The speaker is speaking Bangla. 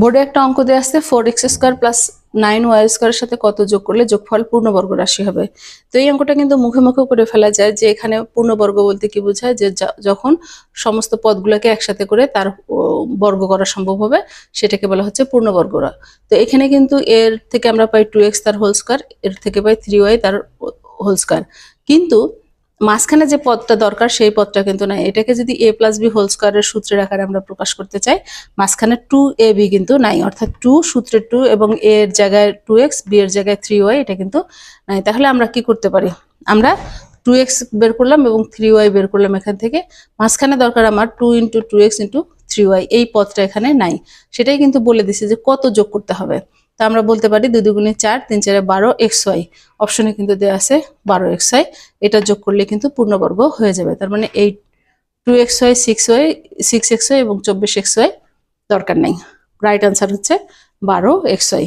বোর্ডে একটা অঙ্ক দেওয়া আছে 4x² প্লাস 9y² সাথে কত যোগ করলে যোগফল পূর্ণবর্গ রাশি হবে। তো এই অঙ্কটা কিন্তু মুখে মুখে করে ফেলা যায় যে এখানে পূর্ণবর্গ বলতে কি বোঝায়, যে যখন সমস্ত পদগুলোকে একসাথে করে তার বর্গ করা সম্ভব হবে সেটাকে বলা হচ্ছে পূর্ণবর্গ। তো এখানে কিন্তু এর থেকে আমরা পাই 2x তার হোল স্কয়ার, এর থেকে পাই 3y তার হোল স্কয়ার, কিন্তু মাঝখানে যে পদটা দরকার সেই পদটা কিন্তু নাই। এটাকে যদি a + b হোল স্কয়ারের সূত্রের আকারে আমরা প্রকাশ করতে চাই, মাঝখানে 2ab কিন্তু নাই, অর্থাৎ 2 সূত্রে 2 এবং a এর জায়গায় 2x, b এর জায়গায় 3y, এটা কিন্তু নাই। তাহলে আমরা কি করতে পারি, আমরা 2x বের করলাম এবং 3y বের করলাম এখান থেকে, মাঝখানে দরকার আমার 2 × 2x × 3y, এই পদটা এখানে নাই। সেটাই কিন্তু বলে দিছে যে কত যোগ করতে হবে। তা আমরা বলতে পারি 2 × 2 = 4, 3 × 4 = 12xy, অপশনে কিন্তু দেওয়া আছে 12xy, এটা যোগ করলে কিন্তু পূর্ণবর্গ হয়ে যাবে। তার মানে এই 2xy, 6xy এবং 24xy দরকার নেই। রাইট আনসার হচ্ছে 12xy।